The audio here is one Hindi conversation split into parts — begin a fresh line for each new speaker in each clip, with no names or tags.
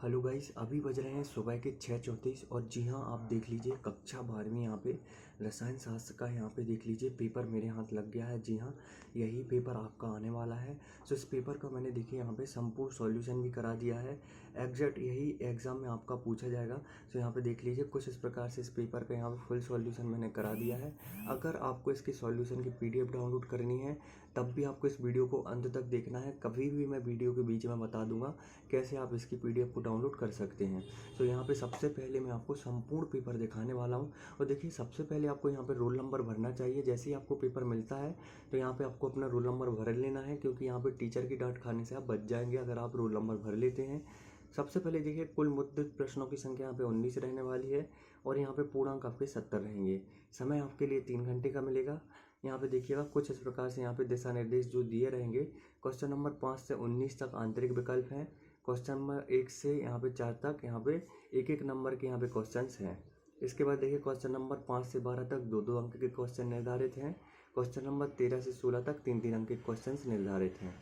हेलो गाइस, अभी बज रहे हैं सुबह के 6:34 और जी हाँ, आप देख लीजिए कक्षा 12वीं यहाँ पे रसायन शास्त्र का यहाँ पे देख लीजिए पेपर मेरे हाथ लग गया है। जी हाँ, यही पेपर आपका आने वाला है। सो इस पेपर का मैंने देखिए यहाँ पे संपूर्ण सॉल्यूशन भी करा दिया है। एग्जैक्ट यही एग्ज़ाम में आपका पूछा जाएगा। सो यहाँ पे देख लीजिए कुछ इस प्रकार से इस पेपर का यहाँ पे फुल सॉल्यूशन मैंने करा दिया है। अगर आपको इसके सॉल्यूशन की PDF डाउनलोड करनी है तब भी आपको इस वीडियो को अंत तक देखना है। कभी भी मैं वीडियो के बीच में बता दूंगा कैसे आप इसकी PDF को डाउनलोड कर सकते हैं। तो यहाँ पे सबसे पहले मैं आपको संपूर्ण पेपर दिखाने वाला हूँ। और देखिए, सबसे पहले आपको यहाँ पे रोल नंबर भरना चाहिए। जैसे ही आपको पेपर मिलता है तो यहाँ पे आपको अपना रोल नंबर भर लेना है, क्योंकि यहाँ पे टीचर की डांट खाने से आप बच जाएंगे अगर आप रोल नंबर भर लेते हैं। सबसे पहले देखिए, कुल मुद्रित प्रश्नों की संख्या यहाँ पे 19 रहने वाली है और यहाँ पे पूर्णांक आपके 70 रहेंगे। समय आपके लिए 3 घंटे का मिलेगा। यहाँ पे देखिएगा कुछ इस प्रकार से यहाँ पे दिशा निर्देश जो दिए रहेंगे। क्वेश्चन नंबर 5 से 19 तक आंतरिक विकल्प हैं। क्वेश्चन नंबर 1 से यहाँ पे 4 तक यहाँ पे एक एक नंबर के यहाँ पे क्वेश्चंस हैं। इसके बाद देखिए क्वेश्चन नंबर 5 से 12 तक 2-2 अंक के क्वेश्चन निर्धारित हैं। क्वेश्चन नंबर 13 से 16 तक 3-3 अंक के क्वेश्चंस निर्धारित हैं।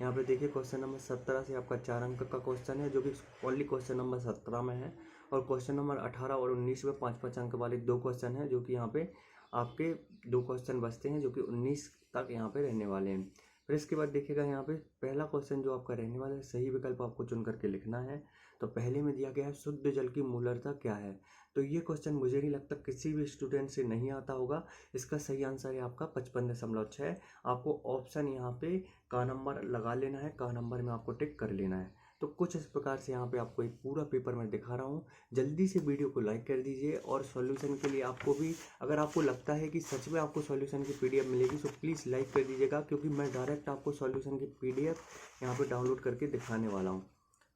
यहाँ पे देखिए क्वेश्चन नंबर 17 से आपका 4 अंक का क्वेश्चन है, जो कि ओनली क्वेश्चन नंबर 17 में है। और क्वेश्चन नंबर 18 और 19 में 5-5 अंक वाले 2 क्वेश्चन हैं, जो कि यहाँ पे आपके 2 क्वेश्चन बचते हैं, जो कि 19 तक यहाँ पे रहने वाले हैं। फिर इसके बाद देखिएगा यहाँ पे पहला क्वेश्चन जो आपका रहने वाला है, सही विकल्प आपको चुन करके लिखना है। तो पहले में दिया गया है शुद्ध जल की मूलरता क्या है। तो ये क्वेश्चन मुझे नहीं लगता किसी भी स्टूडेंट से नहीं आता होगा। इसका सही आंसर है आपका 55.6। आपको ऑप्शन यहाँ पे का नंबर लगा लेना है, का नंबर में आपको टिक कर लेना है। तो कुछ इस प्रकार से यहाँ पे आपको एक पूरा पेपर मैं दिखा रहा हूँ। जल्दी से वीडियो को लाइक कर दीजिए और सॉल्यूशन के लिए आपको भी, अगर आपको लगता है कि सच में आपको सॉल्यूशन की PDF मिलेगी तो प्लीज़ लाइक कर दीजिएगा, क्योंकि मैं डायरेक्ट आपको सॉल्यूशन की PDF यहाँ पे डाउनलोड करके दिखाने वाला हूँ।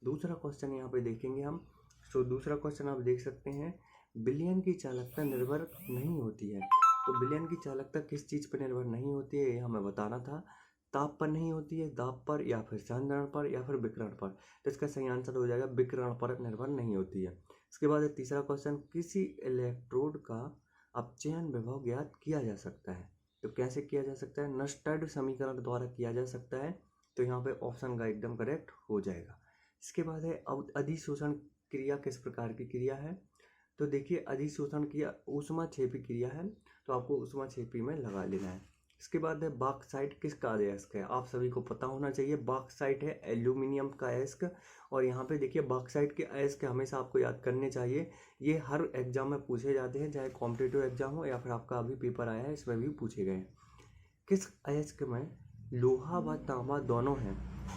दूसरा क्वेश्चन यहाँ पे देखेंगे हम। सो दूसरा क्वेश्चन आप देख सकते हैं, विलयन की चालकता निर्भर नहीं होती है। तो विलयन की चालकता किस चीज़ पर निर्भर नहीं होती है, ये हमें बताना था। ताप पर नहीं होती है, दाब पर, या फिर संचरण पर, या फिर विकिरण पर। तो इसका सही आंसर हो जाएगा विकिरण पर निर्भर नहीं होती है। इसके बाद तीसरा क्वेश्चन, किसी इलेक्ट्रोड का अपचयन विभव ज्ञात किया जा सकता है। तो कैसे किया जा सकता है? नस्टर्ड समीकरण द्वारा किया जा सकता है। तो यहाँ पे ऑप्शन का एकदम करेक्ट हो जाएगा। इसके बाद है अधिशोषण क्रिया किस प्रकार की क्रिया है। तो देखिए, अधिशोषण क्रिया ऊष्माक्षेपी क्रिया है, तो आपको ऊष्माक्षेपी में लगा लेना है। इसके बाद है बॉक्साइट किसका अयस्क है। आप सभी को पता होना चाहिए, बॉक्साइट है एल्यूमिनियम का अयस्क। और यहाँ पे देखिए बॉक्साइट के अयस्क हमेशा आपको याद करने चाहिए। ये हर एग्जाम में पूछे जाते हैं, चाहे कॉम्पिटिटिव एग्जाम हो या फिर आपका अभी पेपर आया है इसमें भी पूछे गए। किस अयस्क में लोहा व तांबा दोनों हैं।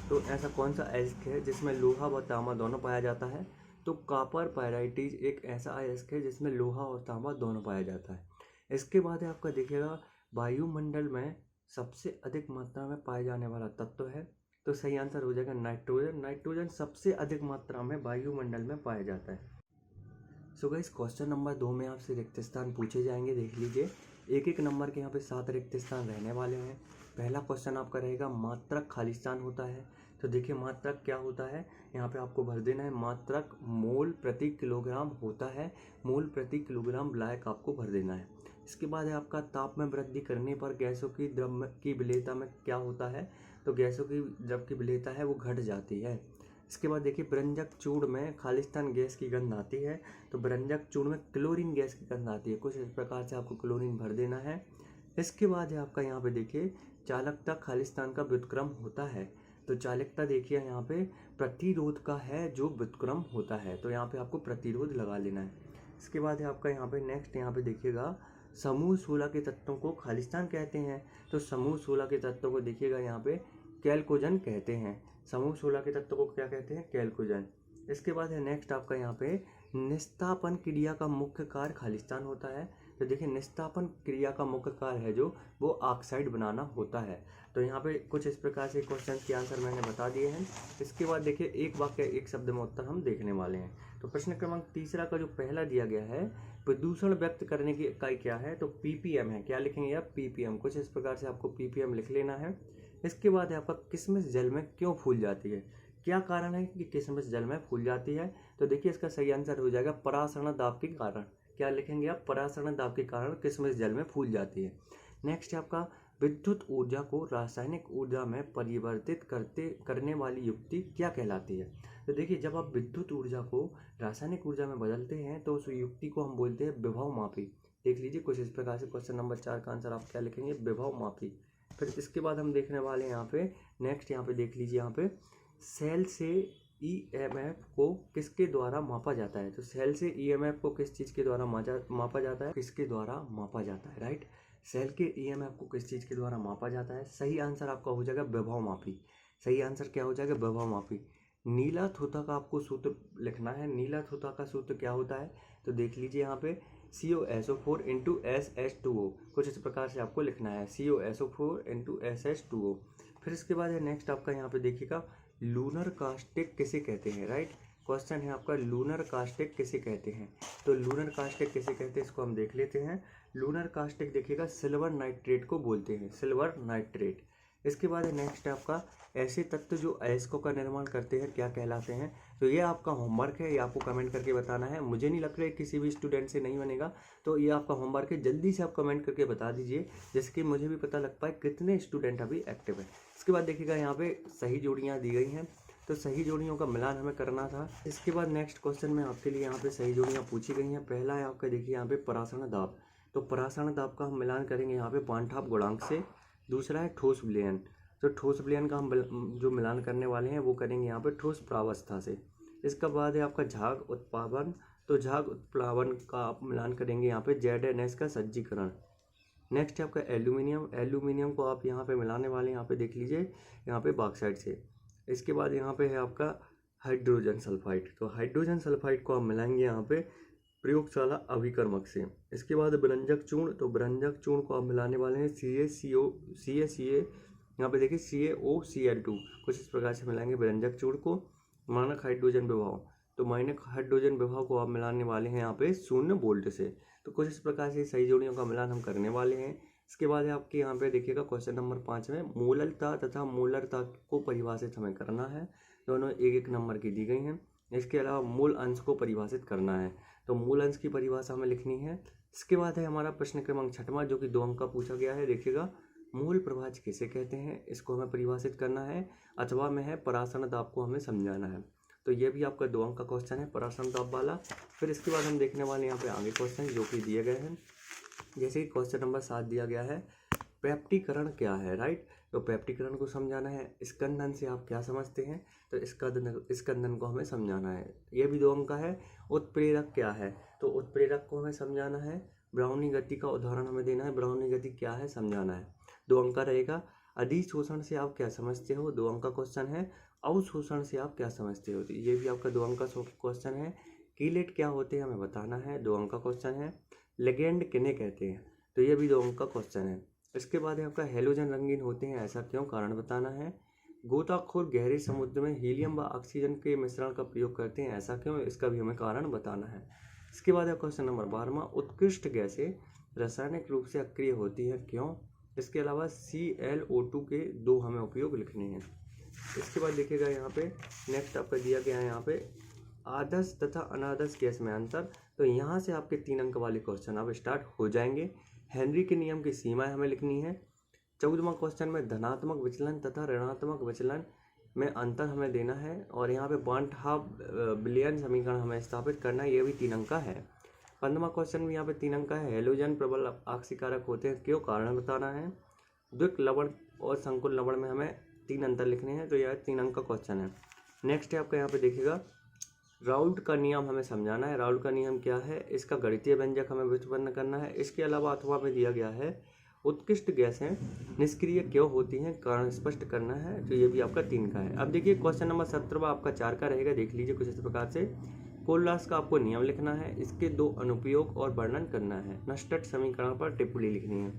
तो ऐसा कौन सा अयस्क है जिसमें लोहा व तांबा दोनों पाया जाता है। तो कॉपर पायराइटिस एक ऐसा अयस्क है जिसमें लोहा और तांबा दोनों पाया जाता है। इसके बाद है आपका देखिएगा, वायुमंडल में सबसे अधिक मात्रा में पाए जाने वाला तत्व है। तो सही आंसर हो जाएगा नाइट्रोजन। नाइट्रोजन सबसे अधिक मात्रा में वायुमंडल में पाया जाता है। सो गाइस, क्वेश्चन नंबर 2 में आपसे रिक्त स्थान पूछे जाएंगे। देख लीजिए, एक एक नंबर के यहाँ पे 7 रिक्त स्थान रहने वाले हैं। पहला क्वेश्चन आपका रहेगा, मात्रक खाली स्थान होता है। तो देखिए मात्रक क्या होता है, यहाँ पे आपको भर देना है। मात्रक मोल प्रति किलोग्राम होता है। मोल प्रति किलोग्राम लायक आपको भर देना है। इसके बाद है आपका, ताप में वृद्धि करने पर गैसों की द्रव्य की विलेयता में क्या होता है। तो गैसों की द्रव्य की विलेयता है वो घट जाती है। इसके बाद देखिए, व्यंजक चूर्ण में खालिस्तान गैस की गंध आती है। तो व्यंजक चूर्ण में क्लोरीन गैस की गंध आती है। कुछ इस प्रकार से आपको क्लोरीन भर देना है। इसके बाद है आपका यहाँ पे देखिए, चालकता खालिस्तान का व्युत्क्रम होता है। तो चालकता देखिए यहाँ पे प्रतिरोध का है जो व्युत्क्रम होता है। तो यहाँ पे आपको प्रतिरोध लगा लेना है। इसके बाद है आपका यहाँ पे नेक्स्ट, यहाँ पे देखिएगा, समूह 16 के तत्वों को खालिस्तान कहते हैं। तो समूह 16 के तत्वों को देखिएगा यहाँ पे कैल्कोजन कहते हैं। समूह 16 के तत्वों को क्या कहते हैं? कैल्कोजन। इसके बाद है नेक्स्ट आपका यहाँ पे, निस्तापन क्रिया का मुख्य कार्य खालिस्तान होता है। तो देखिए, निस्तापन क्रिया का मुख्य कार्य है जो वो ऑक्साइड बनाना होता है। तो यहाँ पे कुछ इस प्रकार से क्वेश्चन के आंसर मैंने बता दिए हैं। इसके बाद देखिए, एक वाक्य एक शब्द में उत्तर हम देखने वाले हैं। तो प्रश्न क्रमांक तीसरा का जो पहला दिया गया है, प्रदूषण व्यक्त करने की इकाई क्या है। तो ppm है। क्या लिखेंगे आप? ppm। कुछ इस प्रकार से आपको ppm लिख लेना है। इसके बाद है आपका, किशमिश जल में क्यों फूल जाती है। क्या कारण है कि किशमिश जल में फूल जाती है। तो देखिए, इसका सही आंसर हो जाएगा परासरण दाब के कारण। क्या लिखेंगे आप? परासरण दाब के कारण किशमिश जल में फूल जाती है। नेक्स्ट है आपका, विद्युत ऊर्जा को रासायनिक ऊर्जा में परिवर्तित करने वाली युक्ति क्या कहलाती है। तो देखिए जब आप विद्युत ऊर्जा को रासायनिक ऊर्जा में बदलते हैं तो उस युक्ति को हम बोलते हैं विभव मापी। देख लीजिए कुछ इस प्रकार से क्वेश्चन नंबर 4 का आंसर आप क्या लिखेंगे, विभव मापी। फिर इसके बाद हम देखने वाले हैं यहाँ पे नेक्स्ट, यहाँ पे देख लीजिए यहाँ पे सेल से ईएमएफ को किसके द्वारा मापा जाता है। तो सेल से ईएमएफ को किस चीज़ के द्वारा मापा जाता है, किसके द्वारा मापा जाता है, राइट। सेल के ईएमएफ को किस चीज़ के द्वारा मापा जाता है, सही आंसर आपका हो जाएगा विभव मापी। सही आंसर क्या हो जाएगा, विभव मापी। नीला थोथा का आपको सूत्र लिखना है। नीला थोथा का सूत्र क्या होता है, तो देख लीजिए यहाँ पे COSO4 इंटू SH2O, कुछ इस प्रकार से आपको लिखना है COSO4 इंटू SH2O। फिर इसके बाद है नेक्स्ट आपका यहाँ पे देखिएगा लूनर कास्टिक किसे कहते हैं, राइट। क्वेश्चन है आपका लूनर कास्टिक किसे कहते हैं। तो लूनर कास्टिक किसे कहते हैं इसको हम देख लेते हैं। लूनर कास्टिक देखिएगा सिल्वर नाइट्रेट को बोलते हैं, सिल्वर नाइट्रेट। इसके बाद नेक्स्ट है आपका ऐसे तत्व जो अयस्कों का निर्माण करते हैं क्या कहलाते हैं। तो ये आपका होमवर्क है, ये आपको कमेंट करके बताना है। मुझे नहीं लग रहा है किसी भी स्टूडेंट से नहीं बनेगा, तो ये आपका होमवर्क है, जल्दी से आप कमेंट करके बता दीजिए जिससे कि मुझे भी पता लग पाए कितने स्टूडेंट अभी एक्टिव है। इसके बाद देखिएगा यहाँ पे सही जोड़ियाँ दी गई हैं, तो सही जोड़ियों का मिलान हमें करना था। इसके बाद नेक्स्ट क्वेश्चन में आपके लिए यहाँ पे सही जोड़ियाँ पूछी गई हैं। पहला है आपका देखिए यहाँ पे परासरण दाब। तो परासरण दाब का हम मिलान करेंगे यहाँ पे पांठाप गुणांक से। दूसरा है ठोस विलयन, तो ठोस विलयन का हम जो मिलान करने वाले हैं वो करेंगे यहाँ पे ठोस प्रावस्था से। इसका बाद है आपका झाग उत्प्लावन, तो झाग उत्प्लावन का आप मिलान करेंगे यहाँ पे ZNS का सज्जीकरण। नेक्स्ट है आपका एल्यूमिनियम, एल्यूमिनियम को आप यहाँ पे मिलाने वाले हैं, यहाँ पे देख लीजिए यहाँ पे बॉक्साइट से। इसके बाद यहाँ पे है आपका हाइड्रोजन सल्फाइड, तो हाइड्रोजन सल्फाइड को आप मिलाएंगे यहाँ पे प्रयोगशाला अभिकर्मक से। इसके बाद ब्रंजक चूर्ण, तो ब्रंजक चूर्ण को आप मिलाने वाले हैं CaCO यहाँ पे देखिए CaOCl2, कुछ इस प्रकार से मिलाएंगे ब्रंजक चूर्ण को। मानक हाइड्रोजन विभव, तो मानक हाइड्रोजन विभव को आप मिलाने वाले हैं यहाँ पे 0 वोल्ट से। तो कुछ इस प्रकार से सही जोड़ियों का मिलान हम करने वाले हैं। इसके बाद है आपके यहाँ पे देखिएगा क्वेश्चन नंबर 5 में मूललता तथा मोलरता को परिभाषित हमें करना है। दोनों एक एक नंबर की दी गई हैं। इसके अलावा मूल अंश को परिभाषित करना है, तो मूल अंश की परिभाषा हमें लिखनी है। इसके बाद है हमारा प्रश्न क्रमांक 6वां जो कि 2 अंक का पूछा गया है। देखिएगा मूल प्रभाज किसे कहते हैं, इसको हमें परिभाषित करना है। अथवा में है परासरण दाब को हमें समझाना है। तो ये भी आपका 2 अंक का क्वेश्चन है परासरण दाब वाला। फिर इसके बाद हम देखने वाले यहाँ पे आगे क्वेश्चन जो कि दिए गए हैं। जैसे कि क्वेश्चन नंबर 7 दिया गया है पैप्टीकरण क्या है, राइट। तो पैप्टीकरण को समझाना है। स्कंदन से आप क्या समझते हैं, तो स्कंदन को हमें समझाना है, ये भी 2 अंक का है। उत्प्रेरक क्या है, तो उत्प्रेरक को हमें समझाना है। ब्राउनी गति का उदाहरण हमें देना है, ब्राउनी गति क्या है समझाना है, 2 अंक का रहेगा। अधिशोषण से आप क्या समझते हो, 2 अंक का क्वेश्चन है। अवशोषण से आप क्या समझते हो, तो ये भी आपका 2 अंक का क्वेश्चन है। कीलेट क्या होते हैं हमें बताना है, 2 अंक का क्वेश्चन है। लेगेंड किन्हें कहते हैं, तो ये भी 2 अंक का क्वेश्चन है। इसके बाद आपका हेलोजन रंगीन होते हैं ऐसा क्यों, कारण बताना है। गोताखोर गहरे समुद्र में हीलियम व ऑक्सीजन के मिश्रण का प्रयोग करते हैं ऐसा क्यों, इसका भी हमें कारण बताना है। इसके बाद क्वेश्चन नंबर 12वां उत्कृष्ट गैसें रासायनिक रूप से अक्रिय होती हैं क्यों। इसके अलावा ClO2 के 2 हमें उपयोग लिखने हैं। इसके बाद देखिएगा यहाँ पे नेक्स्ट आपका दिया गया है यहाँ पे आदर्श तथा अनादर्श गैस में अंतर। तो यहाँ से आपके 3 अंक वाले क्वेश्चन अब स्टार्ट हो जाएंगे। हेनरी के नियम की सीमाएं हमें लिखनी है। 14वां क्वेश्चन में धनात्मक विचलन तथा ऋणात्मक विचलन में अंतर हमें देना है। और यहाँ पे पांठाप विलयन समीकरण हमें स्थापित करना है, ये भी 3 अंक का है। 15वां क्वेश्चन भी यहाँ पे 3 अंक का है। हेलोजन प्रबल ऑक्सीकारक होते हैं क्यों, कारण बताना है। द्विक लवण और संकुल लवण में हमें 3 अंतर लिखने हैं, तो यह 3 अंक का क्वेश्चन है। नेक्स्ट है आपका यहाँ पे देखिएगा राउल्ट का नियम हमें समझाना है। राउल्ट का नियम क्या है, इसका गणितीय व्यंजक हमें व्युत्पन्न करना है। इसके अलावा अथवा में दिया गया है उत्कृष्ट गैसें निष्क्रिय क्यों होती हैं, कारण स्पष्ट करना है, तो ये भी आपका 3 का है। अब देखिए क्वेश्चन नंबर 17वां आपका 4 का रहेगा, देख लीजिए कुछ इस प्रकार से। कोलरास का आपको नियम लिखना है, इसके 2 अनुप्रयोग और वर्णन करना है। नस्टट समीकरण पर टिप्पणी लिखनी है।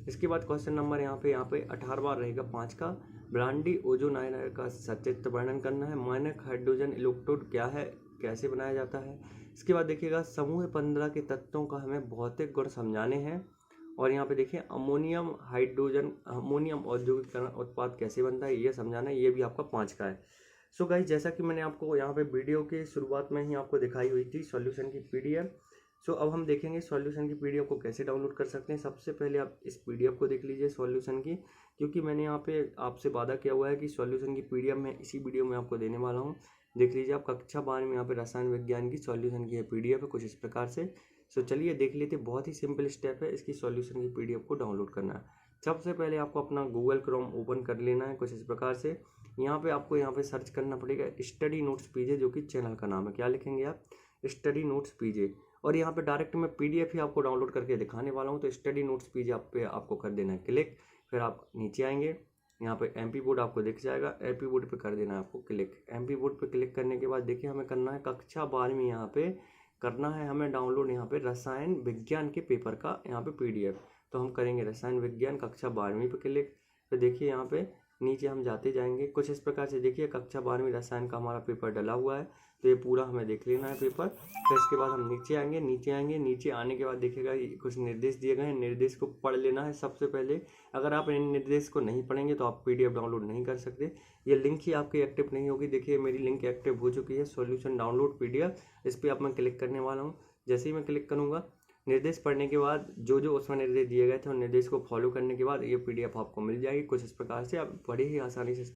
इसके बाद क्वेश्चन नंबर यहाँ पे 18वां रहेगा 5 का। ब्रांडी ओजोन आयन का सचित्र वर्णन करना है। मानक हाइड्रोजन इलेक्ट्रोड क्या है, कैसे बनाया जाता है। इसके बाद देखिएगा समूह 15 के तत्वों का हमें भौतिक गुण समझाने हैं। और यहाँ पे देखिए अमोनियम औद्योगिकरण उत्पाद कैसे बनता है ये समझाना है, ये भी आपका 5 का है। सो गाइस जैसा कि मैंने आपको यहाँ पे वीडियो के शुरुआत में ही आपको दिखाई हुई थी सॉल्यूशन की PDF। सो अब हम देखेंगे सॉल्यूशन की PDF को कैसे डाउनलोड कर सकते हैं। सबसे पहले आप इस PDF को देख लीजिए सॉल्यूशन की, क्योंकि मैंने यहाँ पे आपसे वादा किया हुआ है कि सॉल्यूशन की PDF मैं इसी वीडियो में आपको देने वाला हूँ। देख लीजिए आप कक्षा 12 में यहाँ पे रसायन विज्ञान की सॉल्यूशन की है पीडीएफ है कुछ इस प्रकार से। सो चलिए देख लेते, बहुत ही सिंपल स्टेप है इसकी सॉल्यूशन की पीडीएफ को डाउनलोड करना है। सबसे पहले आपको अपना गूगल क्रोम ओपन कर लेना है कुछ इस प्रकार से। यहाँ पे आपको यहाँ पे सर्च करना पड़ेगा स्टडी नोट्स पीजे, जो कि चैनल का नाम है। क्या लिखेंगे आप? स्टडी नोट्स पीजे। और यहाँ पे डायरेक्ट मैं पीडीएफ ही आपको डाउनलोड करके दिखाने वाला हूँ। तो स्टडी नोट्स पीजे आप पे आपको कर देना है क्लिक। फिर आप नीचे आएंगे, यहाँ पे एमपी बोर्ड आपको दिख जाएगा, एमपी बोर्ड पे कर देना है आपको क्लिक। एमपी बोर्ड पे क्लिक करने के बाद देखिए हमें करना है कक्षा 12वीं, यहाँ पे करना है हमें डाउनलोड यहाँ पे रसायन विज्ञान के पेपर का यहाँ पे पीडीएफ। तो हम करेंगे रसायन विज्ञान कक्षा 12वीं पे क्लिक। तो देखिए यहाँ पे नीचे हम जाते जाएंगे कुछ इस प्रकार से। देखिए कक्षा 12वीं रसायन का हमारा पेपर डला हुआ है, तो ये पूरा हमें देख लेना है पेपर। फिर इसके बाद हम नीचे आएंगे, नीचे आने के बाद देखिएगा कुछ निर्देश दिए गए हैं, निर्देश को पढ़ लेना है सबसे पहले। अगर आप इन निर्देश को नहीं पढ़ेंगे तो आप पीडीएफ डाउनलोड नहीं कर सकते। ये लिंक ही आपकी एक्टिव नहीं होगी। देखिए मेरी लिंक एक्टिव हो चुकी है, सॉल्यूशन डाउनलोड पीडीएफ। इस पर अब मैं क्लिक करने वाला हूँ। जैसे ही मैं क्लिक करूँगा, निर्देश पढ़ने के बाद जो जो उसमें निर्देश दिए गए थे उन निर्देश को फॉलो करने के बाद ये पीडीएफ आपको मिल जाएगी कुछ इस प्रकार से। आप बड़े ही आसानी से इस